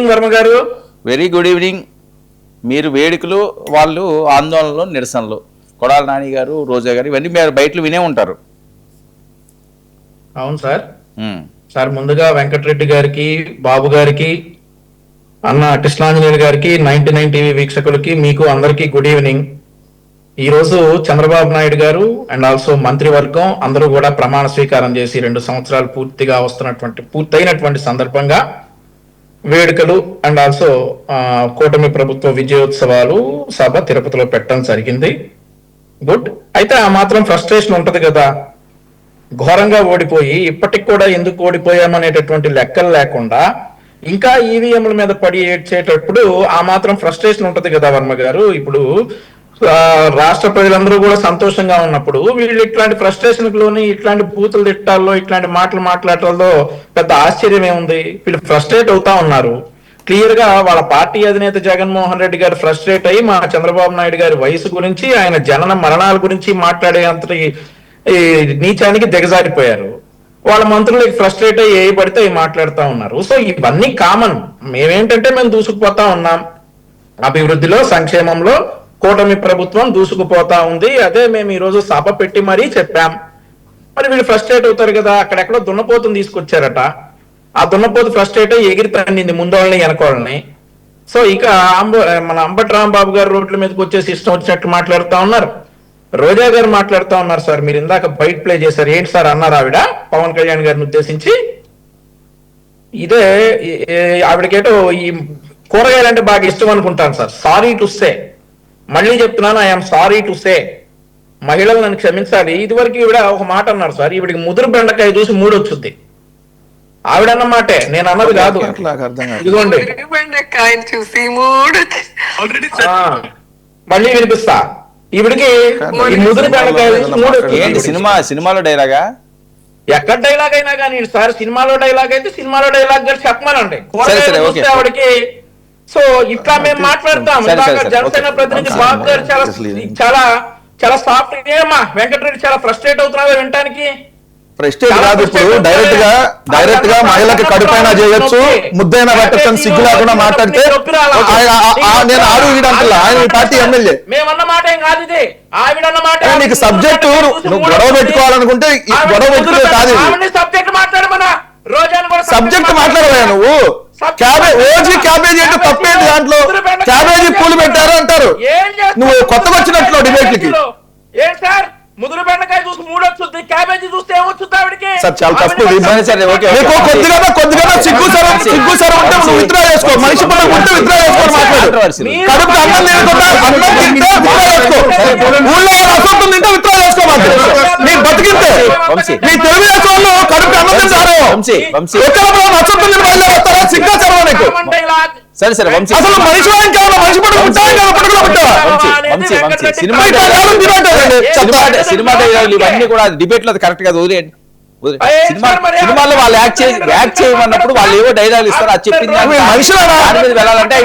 Evening Varma గారు. Very good evening. మీరు వేడుకలు, వాళ్ళు ఆందోళనలు, నిరసనలు, కొడాల నాని గారు, రోజా గారు, ఇవన్నీ మీరు బయటలు వినే ఉంటారు. అవును సార్. సార్ ముందుగా వెంకటరెడ్డి గారికి, బాబు గారికి, అన్న కృష్ణాంజనేయులు గారికి, 99 టీవీ వీక్షకులకి, మీకు అందరికీ గుడ్ ఈవినింగ్. ఈ రోజు చంద్రబాబు నాయుడు గారు అండ్ ఆల్సో మంత్రివర్గం అందరూ కూడా ప్రమాణ స్వీకారం చేసి 2 సంవత్సరాలు పూర్తయినటువంటి సందర్భంగా వేడుకలు అండ్ ఆల్సో కూటమి ప్రభుత్వ విజయోత్సవాలు సభ తిరుపతిలో పెట్టడం జరిగింది. గుడ్. అయితే ఆ మాత్రం ఫ్రస్ట్రేషన్ ఉంటది కదా, ఘోరంగా ఓడిపోయి ఇప్పటికి కూడా ఎందుకు ఓడిపోయామనేటటువంటి లెక్కలు లేకుండా ఇంకా ఈవీఎంల మీద పడి ఏడ్చేటప్పుడు ఆ మాత్రం ఫ్రస్ట్రేషన్ ఉంటది కదా వర్మ గారు. ఇప్పుడు రాష్ట్ర ప్రజలందరూ కూడా సంతోషంగా ఉన్నప్పుడు వీళ్ళు ఇట్లాంటి ఫ్రస్ట్రేషన్ లోని, ఇట్లాంటి బూతులు తిట్టాల్లో, ఇట్లాంటి మాటలు మాట్లాడటంలో పెద్ద ఆశ్చర్యం ఏముంది? వీళ్ళు ఫ్రస్ట్రేట్ అవుతా ఉన్నారు. క్లియర్ గా వాళ్ళ పార్టీ అధినేత జగన్మోహన్ రెడ్డి గారు ఫ్రస్ట్రేట్ అయ్యి మా చంద్రబాబు నాయుడు గారి వయసు గురించి, ఆయన జనన మరణాల గురించి మాట్లాడే అంతటి నీచానికి దిగజారిపోయారు. వాళ్ళ మంత్రులకి ఫ్రస్ట్రేట్ అయ్యి ఏ పడితే అవి మాట్లాడుతూ ఉన్నారు. సో ఇవన్నీ కామన్. మేమేంటంటే మేము దూసుకుపోతా ఉన్నాం, అభివృద్ధిలో, సంక్షేమంలో కూటమి ప్రభుత్వం దూసుకుపోతా ఉంది. అదే మేము ఈ రోజు సభ పెట్టి మరీ చెప్పాం. మరి వీళ్ళు ఫ్రస్ట్రేట్ అవుతారు కదా. అక్కడెక్కడో దున్నపోతుని తీసుకొచ్చారట, ఆ దున్నపోతు ఫ్రస్ట్రేట్ అయ్యి ఎగిరి తన్నింది ముందోళ్ళని వెనకోళ్ళని. సో ఇక మన అంబటి రాంబాబు గారు రోడ్ల మీదకి వచ్చేసి ఇష్టం వచ్చినట్టు మాట్లాడుతూ ఉన్నారు. రోజా గారు మాట్లాడుతూ ఉన్నారు. సార్ మీరు ఇందాక బయట ప్లే చేశారు, ఏంటి సార్ అన్నారు ఆవిడ పవన్ కళ్యాణ్ గారిని ఉద్దేశించి. ఇదే ఆవిడకేటో ఈ కూరగాయలంటే బాగా ఇష్టం అనుకుంటాను సార్. సారీ టు సే, మళ్ళీ చెప్తున్నాను, ఐఎమ్ సారీ టు సే, మహిళలు నన్ను క్షమించాలి. ఇదివరకు ఈవిడ ఒక మాట అన్నారు సార్, ఈవిడికి ముదురు బెండకాయ చూసి మూడొచ్చుద్ది. ఆవిడన్న మాటే, నేను అన్నది కాదు. ఇదిగోండి మళ్ళీ వినిపిస్తా. ఈవిడికి ఈ ముదురు బెండకాయ చూసి మూడొచ్చుద్ది. సినిమాలో డైలాగా, ఎక్కడ డైలాగ్ అయినా కానీ సార్, సినిమాలో డైలాగ్ అయితే సినిమాలో డైలాగ్ గారు చెప్పమనండి. ఆవిడకి సో ఇట్లా మేము మాట్లాడతాం. జనసేన ప్రతినిధి బాబు గారు చాలా చాలా సాఫ్ట్. ఏమా వెంకటరెడ్డి చాలా ఫ్రస్ట్రేట్ అవుతున్నారు వినటానికి. ఫ్రస్ట్రేట్ కాదు, ఇప్పుడు డైరెక్ట్ గా మహిళకి కడుపైన చేయొచ్చు, ముద్దైనా పెట్టచ్చు, సిగ్గు లేకుండా మాట్లాడితే నేను ఆడు వీడంటా, ఆయన పార్టీ ఎమ్మెల్యే. మేమన్న మాట ఏం కాదు ఇది, ఆవిడన్న మాట. నీకు సబ్జెక్టు నువ్వు గొడవ పెట్టుకోవాలనుకుంటే గొడవ కాదు, సబ్జెక్ట్ మాట్లాడమన్నా. రోజాను కూడా సబ్జెక్ట్ మాట్లాడవా నువ్వు? ఓజీ క్యాబేజీ అంటే తప్పేంటి? దాంట్లో క్యాబేజీ పూలు పెట్టారు అంటారు. నువ్వు కొత్తగా వచ్చినట్లు డిబేట్లకి. ఏం సార్, ముదురు బెండకాయ చూసి మూడొచ్చుద్ది, క్యాబేజీ చూస్తే ఏమొచ్చుద్ది ఆవిడకి? సార్ చాలా తప్పు. కొద్దిగా సిగ్గు సరం ఉంటే నువ్వు విత్డ్రా చేసుకో. మనిషి పనులు ఉంటే విత్డ్రా చేసుకోవాలి. మాట్లాడు. కడుపు అన్నం లేకుండా అన్నం తింటే విత్డ్రా చేసుకో. ఊళ్ళో అసొంతం తింటే విత్డ్రా చేసుకో. నీ బతికితే నీ తెలుగుదేశం వాళ్ళు కడుపు అన్నం తింటారు. అసొంతం తిని బయలుదేరుతారా? సిగ్గా చదవ నీకు. సరే సరే వంశీ, అసలు మనిషి మనిషి పనులు ఉంటాయి కదా, పట్టుకులో ఉంటావా? సినిమా డైలాగులు ఇవన్నీ కూడా డిబేట్ లో కరెక్ట్ గా వదిలేయండి. సినిమాలో వాళ్ళు యాక్ట్ చేయమన్నప్పుడు వాళ్ళు ఏవో డైలాగులు ఇస్తారు, అది చెప్పింది మీద వెళ్ళాలంటే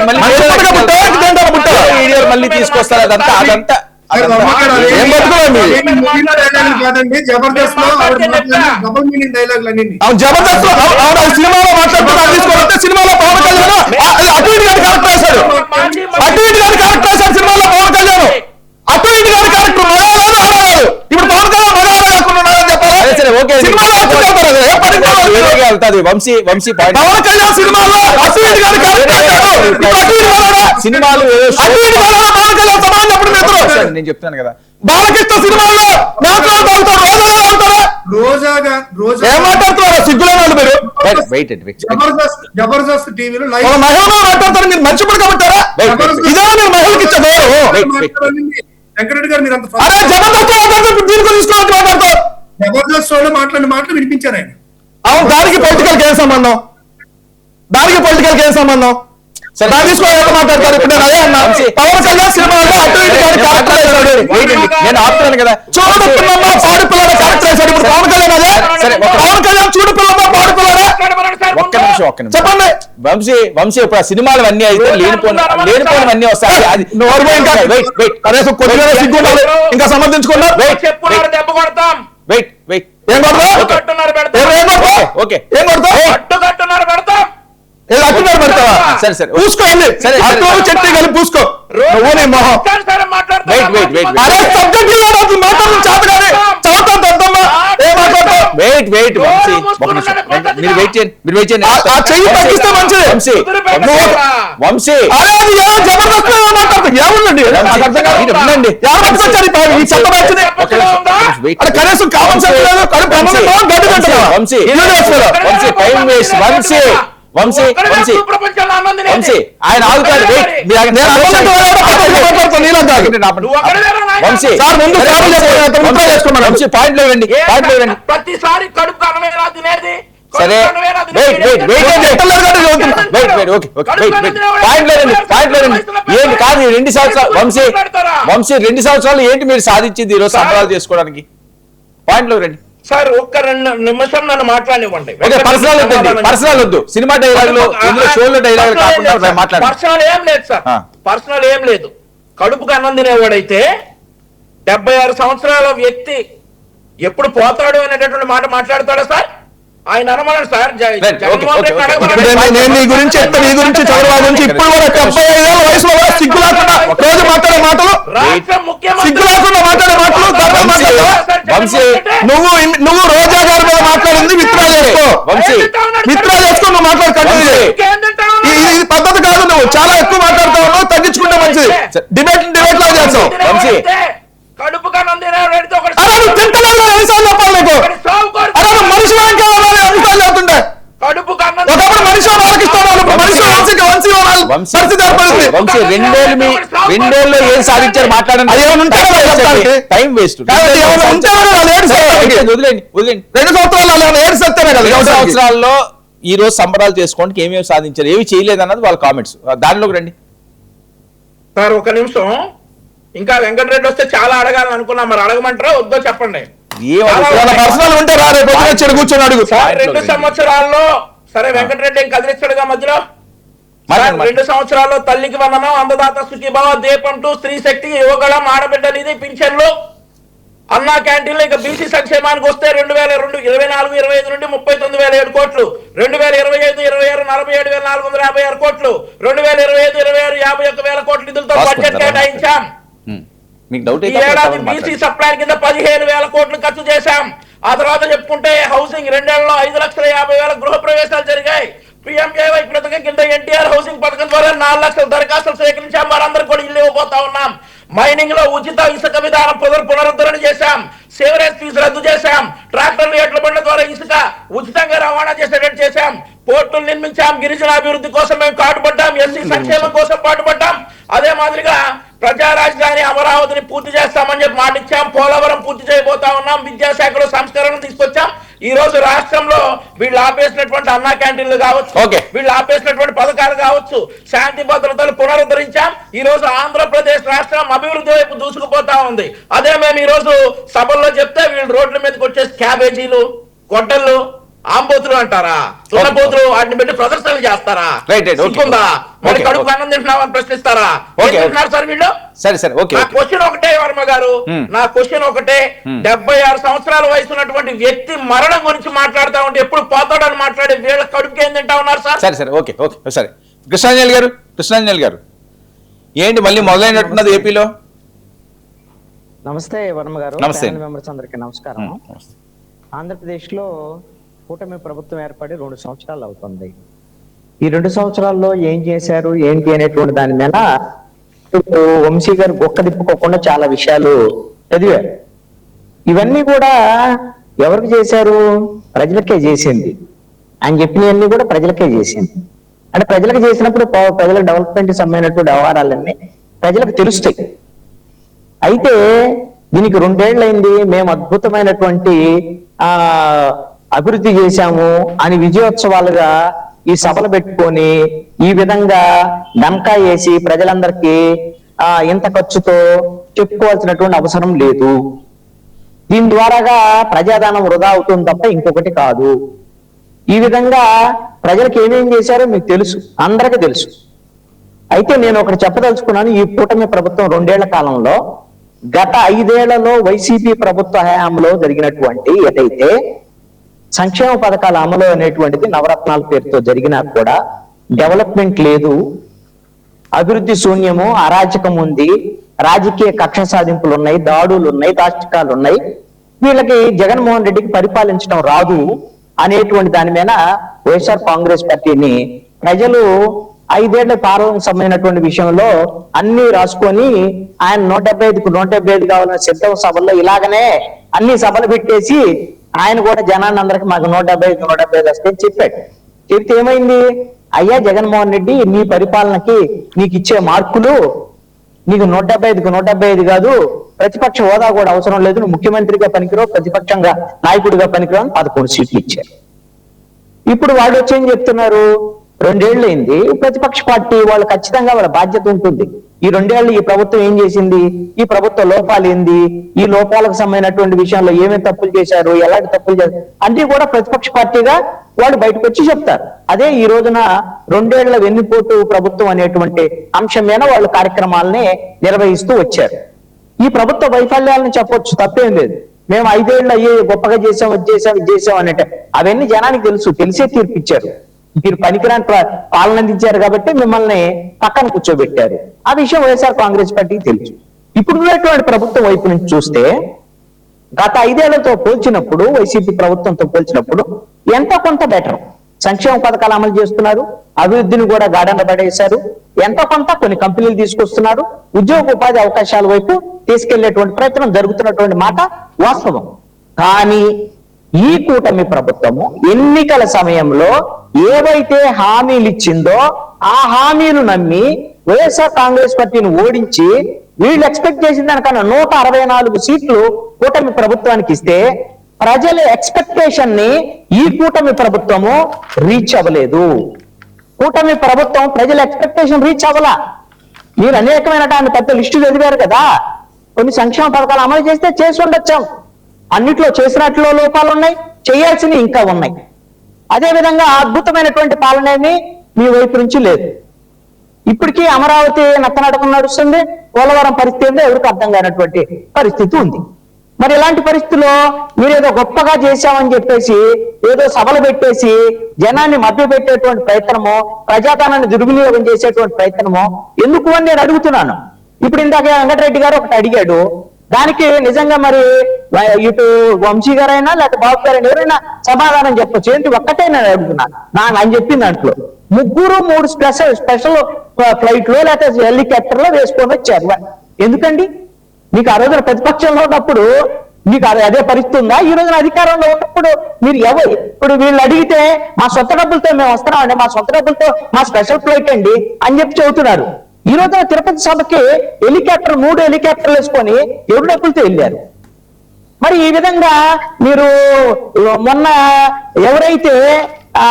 మళ్ళీ తీసుకొస్తారు. అదంతా జబర్దస్త్ సినిమాలో మాట్లాడుతున్నా సినిమాలో పవన్ కళ్యాణ్ అటు ఇటు గారి క్యారెక్టర్ వేశాడు. సినిమాలో పవన్ కళ్యాణ్ అటు ఇటు గారి క్యారెక్టర్ మగాడు ఆడవాడు. ఇప్పుడు పవన్ కళ్యాణ్ మగాడు కాకుండా చెప్పాలి. వంశీ పవన్ కళ్యాణ్ సినిమాలో అటు ఇటు గారి సినిమాలు పవన్ కళ్యాణ్ సమానం ఎప్పుడు నేను చెప్తాను కదా. బాలకృష్ణ సినిమాలో ఏం మాట్లాడుతున్నారు? సిగ్గులో వాళ్ళు మీరు జబర్దస్త్ టీవీలో మహిళలు మాట్లాడతారు. మీరు మంచి పని కాబట్టారా? ఇదే మీరు మహిళకి ఇచ్చే వెంకటరెడ్డి గారు మీరు అరే జబర్దస్త్ దీని గురించి మాట్లాడతారు. జబర్దస్త్ వాళ్ళు మాట్లాడిన మాటలు వినిపించారు ఆయన. అవును, దానికి పొలిటికల్ ఏం సంబంధం? మాట్లాడతారు. ఇప్పుడు నేను అదే అన్నా, పవన్ కళ్యాణ్ సినిమాలో అటు ఇటు క్యారెక్టర్ వేశాడు. నేను ఆపుతాను కదా. చూడు పిల్లమ్మ పాడు పిల్లల క్యారెక్టర్ వేశాడు. ఇప్పుడు పవన్ కళ్యాణ్ అదే. పవన్ కళ్యాణ్ చూడు పిల్లమ్మ పాడు పిల్లల. ఒక్క నిమిషం చెప్పండి వంశీ. ఇప్పుడు ఆ సినిమాలు అన్నీ అయితే లేనిపోయినవన్నీ వస్తాయి. అది కొద్దిగా సిగ్గు ఇంకా సమర్థించుకున్నా. ఏం కొడతావు? ఓకే ఏం కొడతావు? అట్టున్నారు పెడతావా? సరే సరే పూసుకోవాలి, సరే చట్నీ కలిపి పూసుకో. నువ్వు నీ మొహం అరే సబ్జెక్ట్ మాట్లాడడం చేత కానీ చదువుతాం తద్దమ్మా ఏ మాట్లాడతావు? వెయిట్ వెయిట్ వంశీ ఒక నిమిషం మీరు వెయిట్ చేయండి, మీరు వెయిట్ చేయండి. ఆ చెయ్యి తగ్గిస్తే మంచిది. వంశీ వంశీ అరే అది ఏమో జబర్దస్త్ మాట్లాడతాం ఏముందండి వినండి. ఎవరు పట్టుకొచ్చారు ఈ చెత్త బ్యాచ్ని? అరే కనీసం కామన్ సెన్స్ లేదు. Vamsi Vamsi time waste. వంశీ వంశీ వంశీ వంశీ ఆయన ఆగుతాడు. వంశీ వంశీ పాయింట్ లేవండి, పాయింట్ లేవండి. ప్రతిసారి కడుపు అన్నమే రా తినేది. సరే వెయిట్ వెయిట్ వెయిట్ పాయింట్ లేదండి, పాయింట్ లేదండి. ఏంటి కాదు 2 సంవత్సరాలు వంశీ వంశీ 2 సంవత్సరాలు ఏంటి మీరు సాధించింది ఈరోజు సంబరాలు చేసుకోవడానికి? పాయింట్ లో రండి సార్. ఒక్క 2 నిమిషం నన్ను మాట్లాడివ్వండి. పర్సనల్ వద్దండి, పర్సనల్ వద్దు. సినిమా డైలాగులు షోలో డైలాగులు కాకుండా మాట్లాడండి. పర్సనల్ ఏం లేదు సార్, పర్సనల్ ఏం లేదు. కడుపుకు అన్నం తినేవాడైతే 76 సంవత్సరాల వ్యక్తి ఎప్పుడు పోతాడు అనేటటువంటి మాట మాట్లాడతాడా సార్? ఆయన అనమన్నాడు సార్. నేను నీ గురించి చెప్తా, నీ గురించి చంద్రబాబు గురించి ఇప్పుడు కూడా 75 ఏళ్ళ వయసులో కూడా సిగ్గు లేకుండా రోజు మాట్లాడే మాటలు, సిగ్గు లేకుండా మాట్లాడే మాటలు. నువ్వు రోజా గారి మీద మాట్లాడింది విత్డ్రా చేసుకో, విత్డ్రా చేసుకో. నువ్వు మాట్లాడు కంటిన్యూ చేయి. ఇది పద్ధతి కాదు. నువ్వు చాలా ఎక్కువ మాట్లాడుతా ఉన్నావు, తగ్గించుకుంటే మంచిది. డిబేట్ లాగా చేస్తావు. కడుపు కన్నం తినేవాడితో అరే నువ్వు తింటున్నావు ఎన్నిసార్లు చెప్పాలి నీకు? అరే నువ్వు మనిషి ఎన్నిసార్లు చెప్తుంటే కడుపు కన్నం ఒకప్పుడు మనిషి ఆలోకిస్తున్నాను, మనిషి పరిస్థితి ఏర్పడింది. వంశీ 2 ఏళ్ళు ఏం సాధించారు మాట్లాడండి. Time waste. వదిలేండి వదిలేండి. 2 సంవత్సరాలు ఏడు సత్యమే కదా. 2 సంవత్సరాల్లో ఈ రోజు సంబరాలు చేసుకోవడానికి ఏమేమి సాధించారు, ఏమి చేయలేదన్నది వాళ్ళ కామెంట్స్. దానిలోకి రండి సార్. ఒక నిమిషం. ఇంకా వెంకటరెడ్డి వస్తే చాలా అడగాలని అనుకున్నాం, మరి అడగమంటారా వద్దో చెప్పండి. పర్సనల్ ఉంటే కూర్చొని అడుగు. 2 సంవత్సరాల్లో సరే వెంకటరెడ్డి ఏం కదిలిస్తాడుగా మధ్యలో. 2 సంవత్సరాల్లో తల్లికి వందనం, అన్నదాత సుఖీభావ, దీపం 2, స్త్రీ శక్తి, యువగళం, ఆడబిడ్డ నిధి, పింఛన్లు, అన్నా క్యాంటీన్లు. ఇక బీసీ సంక్షేమానికి వస్తే 2022, 24, 25 నుండి 39,007 కోట్లు, 2025, 26, 47,456 కోట్లు, 2025, 26, 51,000 కోట్ల నిధులతో బడ్జెట్ కేటాయించాం. ఈ ఏడాది బీసీ సప్లై కింద 15,000 కోట్లు ఖర్చు చేశాం. ఆ తర్వాత చెప్పుకుంటే హౌసింగ్ 2 ఏళ్లలో 5,50,000 గృహ ప్రవేశాలు జరిగాయి. PMJY పథకం కింద ఎన్టీఆర్ హౌసింగ్ పథకం ద్వారా 4 లక్షల దరఖాస్తులు సేకరించాం. వారందరూ కూడా ఇల్లు ఇవ్వబోతా ఉన్నాం. మైనింగ్ లో ఉచిత ఇసుక విధానం పునరుద్ధరణ చేశాం. సేవరేజ్ ఫీజు రద్దు చేశాం. ట్రాక్టర్లు, ఎడ్ల బండ్ల ద్వారా ఇసుక ఉచితంగా రవాణా చేసేటట్టు చేశాం. పోర్టులు నిర్మించాం. గిరిజన అభివృద్ధి కోసం మేము పాటుపడ్డాం. ఎస్సీ సంక్షేమం కోసం పాటుపడ్డాం. అదే మాదిరిగా ప్రజా రాజధాని అమరావతిని పూర్తి చేస్తామని చెప్పి మాట ఇచ్చాం. పోలవరం పూర్తి చేయబోతా ఉన్నాం. విద్యాశాఖలో సంస్కరణ తీసుకొచ్చాం. ఈ రోజు రాష్ట్రంలో వీళ్ళు ఆపేసినటువంటి అన్నా క్యాంటీన్లు కావచ్చు, వీళ్ళు ఆపేసినటువంటి పథకాలు కావచ్చు, శాంతి భద్రతలు పునరుద్ధరించాం. ఈ రోజు ఆంధ్రప్రదేశ్ రాష్ట్రం అభివృద్ధి వైపు దూసుకుపోతా ఉంది. అదే మేము ఈ రోజు సభల్లో చెప్తే వీళ్ళు రోడ్ల మీదకి వచ్చేసి క్యాబేజీలు, గొడ్డళ్ళు, ఆంబోతులు అంటారా, తున్నపోతులు, వాటిని పెట్టి ప్రదర్శనలు చేస్తారా? మరి కడుపు అన్నం తింటున్నామని ప్రశ్నిస్తారా? సార్ వీళ్ళు. సరే సరే ఓకే. నా క్వశ్చన్ ఒకటే వర్మ గారు, నా క్వశ్చన్ ఒకటే. 76 సంవత్సరాల వయసు ఉన్నటువంటి వ్యక్తి మరణం గురించి మాట్లాడుతా ఉంటే ఎప్పుడు పోతాడని మాట్లాడే వీళ్ళ కడుపుకి ఏం తింటా ఉన్నారు సార్? సరే సరే ఓకే ఓకే సరే. కృష్ణాంజలి గారు ఏంటి మళ్ళీ మొదలైనట్టున్నది ఏపీలో? నమస్తే వర్మ గారు. నమస్తే మెంబర్స్ అందరికీ నమస్కారం. ఆంధ్రప్రదేశ్ లో కూటమి ప్రభుత్వం ఏర్పడి 2 సంవత్సరాలు అవుతుంది. ఈ 2 సంవత్సరాల్లో ఏం చేశారు ఏంటి అనేటువంటి దాని మీద వంశీ గారు గొక్క తిప్పుకోకుండా చాలా విషయాలు చదివారు. ఇవన్నీ కూడా ఎవరికి చేశారు? ప్రజలకే చేసింది. ఆయన చెప్పినవన్నీ కూడా ప్రజలకే చేసింది. అంటే ప్రజలకు చేసినప్పుడు ప్రజల డెవలప్మెంట్ సంబంధించినటువంటి వ్యవహారాలన్నీ ప్రజలకు తెలుస్తాయి. అయితే దీనికి 2 ఏళ్ళైంది. మేము అద్భుతమైనటువంటి అభివృద్ధి చేశాము అని విజయోత్సవాలుగా ఈ సభలు పెట్టుకొని ఈ విధంగా డంకా వేసి ప్రజలందరికీ ఇంత ఖర్చుతో చెప్పుకోవాల్సినటువంటి అవసరం లేదు. దీని ద్వారాగా ప్రజాధనం వృధా అవుతుంది తప్ప ఇంకొకటి కాదు. ఈ విధంగా ప్రజలకు ఏమేం చేశారో మీకు తెలుసు, అందరికీ తెలుసు. అయితే నేను ఒకటి చెప్పదలుచుకున్నాను. ఈ కూటమి ప్రభుత్వం 2 ఏళ్ల కాలంలో గత 5 ఏళ్లలో వైసీపీ ప్రభుత్వ హయాంలో జరిగినటువంటి ఏదైతే సంక్షేమ పథకాల అమలు అనేటువంటిది నవరత్నాల పేరుతో జరిగినా కూడా డెవలప్మెంట్ లేదు, అభివృద్ధి శూన్యము, అరాచకం ఉంది, రాజకీయ కక్ష సాధింపులు ఉన్నాయి, దాడులు ఉన్నాయి, దాష్టికాలు ఉన్నాయి, వీళ్ళకి జగన్మోహన్ రెడ్డికి పరిపాలించడం రాదు అనేటువంటి దాని మీద వైఎస్ఆర్ కాంగ్రెస్ పార్టీని ప్రజలు 5 ఏళ్ల పాలన సంబంధించినటువంటి విషయంలో అన్ని రాసుకొని ఆయన 175కు 175 కావాలన్న సిద్ధం సభల్లో ఇలాగనే అన్ని సభలు పెట్టేసి ఆయన కూడా జనాన్ని అందరికి మాకు 175 వస్తే చెప్పాడు. చెప్తే ఏమైంది? అయ్యా జగన్మోహన్ రెడ్డి, నీ పరిపాలనకి నీకు ఇచ్చే మార్కులు నీకు 175కు 175 కాదు, ప్రతిపక్ష హోదా కూడా అవసరం లేదు, నువ్వు ముఖ్యమంత్రిగా పనికిరావు, ప్రతిపక్షంగా నాయకుడిగా పనికిరావు అని 11 సీట్లు ఇచ్చారు. ఇప్పుడు వాళ్ళు వచ్చి ఏం చెప్తున్నారు? 2 ఏళ్ళు అయింది, ప్రతిపక్ష పార్టీ వాళ్ళు ఖచ్చితంగా వాళ్ళ బాధ్యత ఉంటుంది. ఈ 2 ఏళ్ళు ఈ ప్రభుత్వం ఏం చేసింది, ఈ ప్రభుత్వ లోపాలు ఏంది, ఈ లోపాలకు సంబంధించినటువంటి విషయంలో ఏమేమి తప్పులు చేశారు, ఎలాంటి తప్పులు చేశారు అన్ని కూడా ప్రతిపక్ష పార్టీగా వాళ్ళు బయటకు వచ్చి చెప్తారు. అదే ఈ రోజున 2 ఏళ్ల వెన్నుపోటు ప్రభుత్వం అనేటువంటి అంశం మీద వాళ్ళు కార్యక్రమాలని నిర్వహిస్తూ వచ్చారు. ఈ ప్రభుత్వ వైఫల్యాలను చెప్పొచ్చు, తప్పేం లేదు. మేము 5 ఏళ్ళు అయ్యే గొప్పగా చేసాం, ఇది చేసాం అన్నట్టు అవన్నీ జనానికి తెలిసే తీర్పిచ్చారు. మీరు పనికిరాని పాలన అందించారు కాబట్టి మిమ్మల్ని పక్కన కూర్చోబెట్టారు. ఆ విషయం వైఎస్ఆర్ కాంగ్రెస్ పార్టీకి తెలుసు. ఇప్పుడు ఉన్నటువంటి ప్రభుత్వం వైపు నుంచి చూస్తే గత 5 ఏళ్లతో పోల్చినప్పుడు, వైసీపీ ప్రభుత్వంతో పోల్చినప్పుడు ఎంతో కొంత బెటర్. సంక్షేమ పథకాలు అమలు చేస్తున్నారు, అభివృద్ధిని కూడా గాఢంగా పడేశారు, ఎంతో కొంత కొన్ని కంపెనీలు తీసుకొస్తున్నారు, ఉద్యోగ ఉపాధి అవకాశాల వైపు తీసుకెళ్లేటువంటి ప్రయత్నం జరుగుతున్నటువంటి మాట వాస్తవం. కానీ ఈ కూటమి ప్రభుత్వము ఎన్నికల సమయంలో ఏవైతే హామీలు ఇచ్చిందో ఆ హామీలు నమ్మి వైఎస్ఆర్ కాంగ్రెస్ పార్టీని ఓడించి వీళ్ళు ఎక్స్పెక్ట్ చేసిన దానికన్నా 164 సీట్లు కూటమి ప్రభుత్వానికి ఇస్తే ప్రజల ఎక్స్పెక్టేషన్ ని ఈ కూటమి ప్రభుత్వము రీచ్ అవ్వలేదు. కూటమి ప్రభుత్వం ప్రజల ఎక్స్పెక్టేషన్ రీచ్ అవ్వలా. మీరు అనేకమైన పెద్ద లిస్టు చదివారు కదా, కొన్ని సంక్షేమ పథకాలు అమలు చేస్తే చేసి ఉండొచ్చాం, అన్నిట్లో చేసినట్లో లోపాలు ఉన్నాయి, చేయాల్సినవి ఇంకా ఉన్నాయి. అదే విధంగా అద్భుతమైనటువంటి పాలనేమి మీ వైపు నుంచి లేదు. ఇప్పటికీ అమరావతి నత్తనడకం నడుస్తుంది, పోలవరం పరిస్థితి ఏందో ఎవరికి అర్థం కానటువంటి పరిస్థితి ఉంది. మరి ఇలాంటి పరిస్థితుల్లో మీరు ఏదో గొప్పగా చేశామని చెప్పేసి ఏదో సభలు పెట్టేసి జనాన్ని మభ్యపెట్టేటువంటి ప్రయత్నమో, ప్రజాధనాన్ని దుర్వినియోగం చేసేటువంటి ప్రయత్నమో ఎందుకు అని నేను అడుగుతున్నాను. ఇప్పుడు ఇందాక వెంకటరెడ్డి గారు ఒకటి అడిగాడు, దానికి నిజంగా మరి ఇటు వంశీ గారైనా లేకపోతే బాబు గారైనా ఎవరైనా సమాధానం చెప్పొచ్చు. ఏంటి ఒక్కటే నేను అడుగుతున్నా, అని చెప్పిన దాంట్లో 3 స్పెషల్ ఫ్లైట్లో లేకపోతే హెలికాప్టర్లో వేసుకొని వచ్చారు. ఎందుకండి? మీకు ఆ రోజున ప్రతిపక్షంలో ఉన్నప్పుడు మీకు అదే పరిస్థితి ఉందా? ఈ రోజున అధికారంలో ఉన్నప్పుడు మీరు ఇప్పుడు వీళ్ళు అడిగితే మా సొంత డబ్బులతో మేము వస్తున్నామండి, మా సొంత డబ్బులతో మా స్పెషల్ ఫ్లైట్ అండి అని చెప్పి చెబుతున్నారు. ఈ రోజున తిరుపతి సభకి 3 హెలికాప్టర్లు వేసుకొని ఎవరి డబ్బులతో వెళ్ళారు. మరి ఈ విధంగా మీరు మొన్న ఎవరైతే ఆ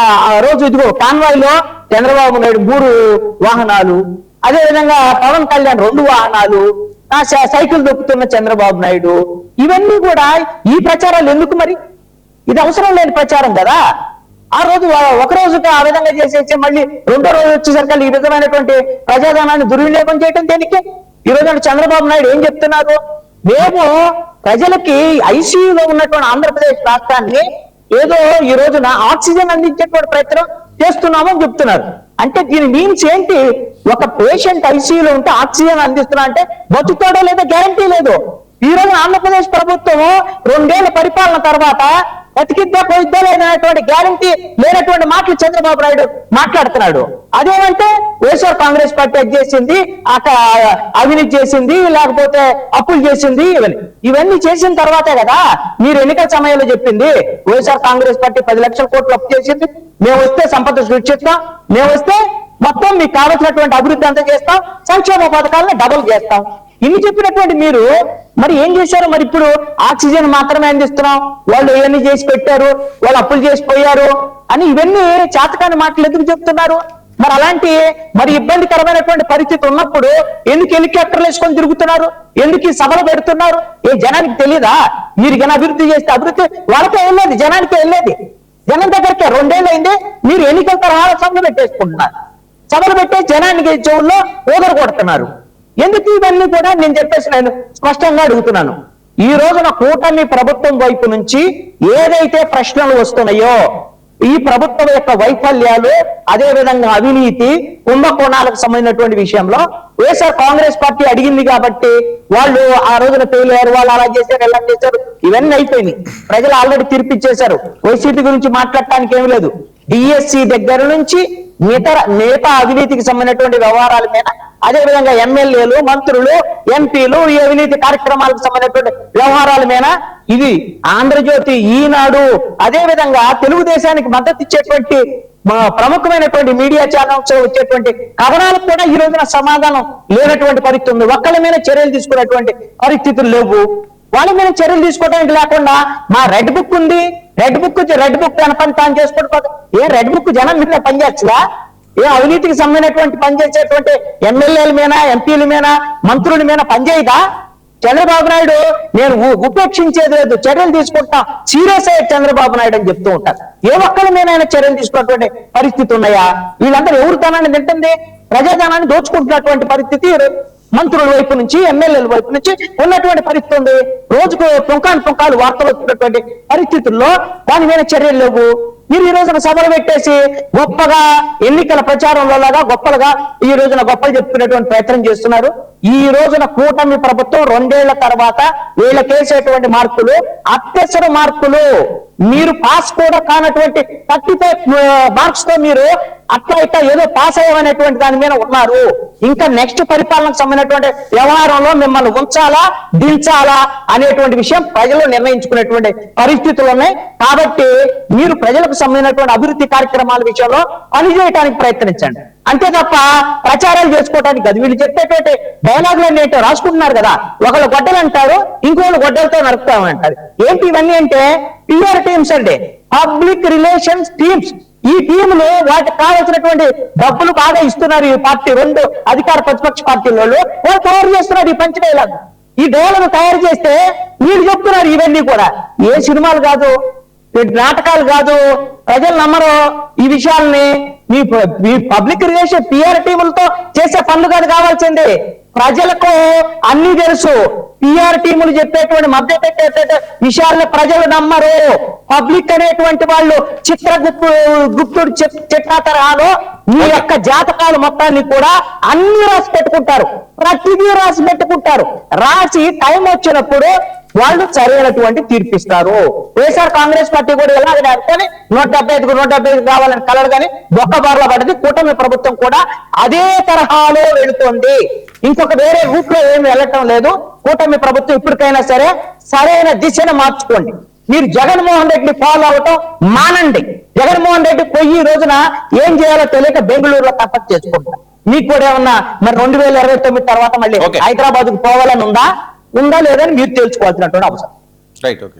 రోజు ఇదిగో కాన్వాయ్లో చంద్రబాబు నాయుడు 3 వాహనాలు, అదే విధంగా పవన్ కళ్యాణ్ 2 వాహనాలు, సైకిల్ దొక్కుతున్న చంద్రబాబు నాయుడు, ఇవన్నీ కూడా ఈ ప్రచారాలు ఎందుకు? మరి ఇది అవసరం లేని ప్రచారం కదా. ఆ రోజు ఒక రోజుకి ఆ విధంగా చేసేసి మళ్ళీ 2వ రోజు వచ్చేసరికి ఈ విధమైనటువంటి ప్రజాధనాన్ని దుర్వినియోగం చేయడం దేనికి? ఈ రోజు చంద్రబాబు నాయుడు ఏం చెప్తున్నారు? మేము ప్రజలకి ఐసీయూలో ఉన్నటువంటి ఆంధ్రప్రదేశ్ రాష్ట్రాన్ని ఏదో ఈ రోజున ఆక్సిజన్ అందించేటువంటి ప్రయత్నం చేస్తున్నామని చెప్తున్నారు. అంటే దీని మీన్స్ ఏంటి? ఒక పేషెంట్ ఐసీయూలో ఉంటే ఆక్సిజన్ అందిస్తున్నా అంటే బతుకుతాడో లేదో గ్యారంటీ లేదు. ఈ రోజు ఆంధ్రప్రదేశ్ ప్రభుత్వం 2 ఏళ్ల పరిపాలన తర్వాత బతికిద్దా పోయిద్దా లేదనేటువంటి గ్యారంటీ లేనటువంటి మాటలు చంద్రబాబు నాయుడు మాట్లాడుతున్నాడు. అదేమంటే వైఎస్ఆర్ కాంగ్రెస్ పార్టీ అది చేసింది, అవినీతి చేసింది, లేకపోతే అప్పులు చేసింది, ఇవన్నీ చేసిన తర్వాతే కదా మీరు ఎన్నికల సమయంలో చెప్పింది. వైఎస్ఆర్ కాంగ్రెస్ పార్టీ 10 లక్షల కోట్లు అప్పు చేసింది, మేము వస్తే సంపద సృష్టిస్తాం, మేము వస్తే మొత్తం మీకు కావాల్సినటువంటి అభివృద్ధి అంతా చేస్తాం, సంక్షేమ పథకాలను డబుల్ చేస్తాం, ఇన్ని చెప్పినటువంటి మీరు మరి ఏం చేశారు? మరి ఇప్పుడు ఆక్సిజన్ మాత్రమే అందిస్తున్నాం, వాళ్ళు ఇవన్నీ చేసి పెట్టారు, వాళ్ళు అప్పులు చేసిపోయారు అని ఇవన్నీ చేతకాని మాటలు ఎందుకు చెప్తున్నారు? మరి అలాంటి మరి ఇబ్బందికరమైనటువంటి పరిస్థితి ఉన్నప్పుడు ఎందుకు హెలికాప్టర్లు వేసుకొని తిరుగుతున్నారు? ఎందుకు ఈ సభలు పెడుతున్నారు? ఏ జనానికి తెలియదా? మీరు కానీ అభివృద్ధి చేస్తే అభివృద్ధి వాళ్ళకే వెళ్ళేది, జనానికే వెళ్ళేది. జనం దగ్గరికి 2 ఏళ్ళు అయింది, మీరు ఎన్నికల తరహా సభలు పెట్టేసుకుంటున్నారు, సభలు పెట్టే జనానికి చెవుల్లో ఓదరు కొడుతున్నారు. ఎందుకు ఇవన్నీ కూడా నేను చెప్పేసి నేను స్పష్టంగా అడుగుతున్నాను. ఈ రోజున కూటమి ప్రభుత్వం వైపు నుంచి ఏదైతే ప్రశ్నలు వస్తున్నాయో ఈ ప్రభుత్వం యొక్క వైఫల్యాలు, అదే విధంగా అవినీతి, కుంభకోణాలకు సంబంధించినటువంటి విషయంలో వైఎస్ఆర్ కాంగ్రెస్ పార్టీ అడిగింది కాబట్టి వాళ్ళు ఆ రోజున ఫెయిల్ అయ్యారు, వాళ్ళు అలా చేశారు, ఎలా చేశారు, ఇవన్నీ అయిపోయినాయి. ప్రజలు ఆల్రెడీ తీర్పిచ్చేశారు. వైసీపీ గురించి మాట్లాడటానికి ఏమీ లేదు. డిఎస్సి దగ్గర నుంచి మిగతా అవినీతికి సంబంధించినటువంటి వ్యవహారాల మీద, అదే విధంగా ఎమ్మెల్యేలు, మంత్రులు, ఎంపీలు ఈ అవినీతి కార్యక్రమాలకు సంబంధించినటువంటి వ్యవహారాల మీద ఇది ఆంధ్రజ్యోతి, ఈనాడు, అదే విధంగా తెలుగుదేశానికి మద్దతు ఇచ్చేటువంటి ప్రముఖమైనటువంటి మీడియా ఛానల్స్ వచ్చేటువంటి కథనాలకు కూడా ఈ రోజున సమాధానం లేనటువంటి పరిస్థితి ఉంది. ఒక్కళ్ళ మీద చర్యలు తీసుకునేటువంటి పరిస్థితులు లేవు. వాళ్ళ మీద చర్యలు తీసుకోవడానికి లేకుండా మా రెడ్ బుక్ ఉంది, రెడ్ బుక్ తన పని తాను చేసుకోవడం. ఏ రెడ్ బుక్ జనం మీద పనిచేస్తుందా? ఏ అవినీతికి సంబంధించినటువంటి పనిచేసేటువంటి ఎమ్మెల్యేల మీద, ఎంపీల మీద, మంత్రుల మీద పనిచేయదా? చంద్రబాబు నాయుడు నేను ఉపేక్షించేది లేదు, చర్యలు తీసుకుంటా, సీరియస్ అయ్యే చంద్రబాబు నాయుడు అని చెప్తూ ఉంటారు. ఏ ఒక్కరి మీద ఆయన చర్యలు తీసుకున్నటువంటి పరిస్థితి ఉన్నాయా? వీళ్ళందరూ ఎవరు ధనాన్ని తింటుంది? ప్రజాధనాన్ని దోచుకుంటున్నటువంటి పరిస్థితి మంత్రుల వైపు నుంచి, ఎమ్మెల్యేల వైపు నుంచి ఉన్నటువంటి పరిస్థితి ఉంది. రోజుకు పుంకాలు వార్తలు వస్తున్నటువంటి పరిస్థితుల్లో దాని మీద చర్యలు లేవు. మీరు ఈ రోజున సభలు పెట్టేసి గొప్పగా ఎన్నికల ప్రచారంలో లాగా గొప్పలుగా ఈ రోజున గొప్పలు చెప్పుకునేటువంటి ప్రయత్నం చేస్తున్నారు. ఈ రోజున కూటమి ప్రభుత్వం 2 ఏళ్ల తర్వాత వీళ్ళకేసేటువంటి మార్కులు అత్యవసర మార్కులు. మీరు పాస్ కూడా కానటువంటి 35 మార్క్స్ తో మీరు అట్లా ఇట్లా ఏదో పాస్ అయ్యామనేటువంటి దాని మీద ఉన్నారు. ఇంకా నెక్స్ట్ పరిపాలనకు సంబంధించినటువంటి వ్యవహారంలో మిమ్మల్ని ఉంచాలా, దించాలా అనేటువంటి విషయం ప్రజలు నిర్ణయించుకునేటువంటి పరిస్థితులు ఉన్నాయి. కాబట్టి మీరు ప్రజలకు సంబంధించినటువంటి అభివృద్ధి కార్యక్రమాల విషయంలో పనిచేయడానికి ప్రయత్నించండి. అంతే తప్ప ప్రచారాలు చేసుకోవడానికి కాదు. వీళ్ళు చెప్పేటువంటి డైలాగులన్నీ ఏంటో రాసుకుంటున్నారు కదా. ఒకళ్ళు గొడ్డలు అంటారు, ఇంకోళ్ళు గొడ్డలతో నరుకుతామంటారు. ఏంటి ఇవన్నీ అంటే పిఆర్ టీమ్స్ అండి, పబ్లిక్ రిలేషన్స్ టీమ్స్. ఈ టీములు వాటికి కావాల్సినటువంటి డబ్బులు బాగా ఇస్తున్నారు. ఈ పార్టీ 2 అధికార ప్రతిపక్ష పార్టీల వాళ్ళు తయారు చేస్తున్నారు ఈ పంచ డైలాగ్. ఈ డైలాగ్ తయారు చేస్తే వీళ్ళు చెప్తున్నారు ఇవన్నీ కూడా. ఏ సినిమాలు కాదు, నాటకాలు కాదు, ప్రజలు నమ్మరు ఈ విషయాల్ని. మీ పబ్లిక్ రిలేషన్ పిఆర్ టీములతో చేసే పనులు కాదు కావాల్సింది. ప్రజలకు అన్ని తెలుసు. పిఆర్ టీములు చెప్పేటువంటి మధ్య పెట్టే విషయాలను ప్రజలు నమ్మరు. పబ్లిక్ అనేటువంటి వాళ్ళు గుప్తుడు చిట్టా తరహాలో మీ యొక్క జాతకాలు మొత్తాన్ని కూడా అన్ని రాసి పెట్టుకుంటారు, ప్రతిదీ రాసి పెట్టుకుంటారు. రాసి టైం వచ్చినప్పుడు వాళ్ళు సరైనటువంటి తీర్పిస్తారు. వైఎస్ఆర్ కాంగ్రెస్ పార్టీ కూడా ఎలాగని అనుకొని 175 కావాలని కలరు కానీ ఒక్క బార్లో పడ్డది. కూటమి ప్రభుత్వం కూడా అదే తరహాలో వెళుతుంది. ఇంకొక వేరే రూట్ లో ఏమి వెళ్ళటం లేదు. కూటమి ప్రభుత్వం ఇప్పటికైనా సరే సరైన దిశను మార్చుకోండి. మీరు జగన్మోహన్ రెడ్డిని ఫాలో అవటం మానండి. జగన్మోహన్ రెడ్డి పోయి రోజున ఏం చేయాలో తెలియక బెంగళూరులో తపస్సు చేసుకుంటారు. మీకు కూడా ఏమన్నా మరి 2029 తర్వాత మళ్ళీ హైదరాబాద్ కు పోవాలని ఉందా లేదని మీరు తెలుసుకోవాల్సినటువంటి అవసరం. రైట్. ఓకే.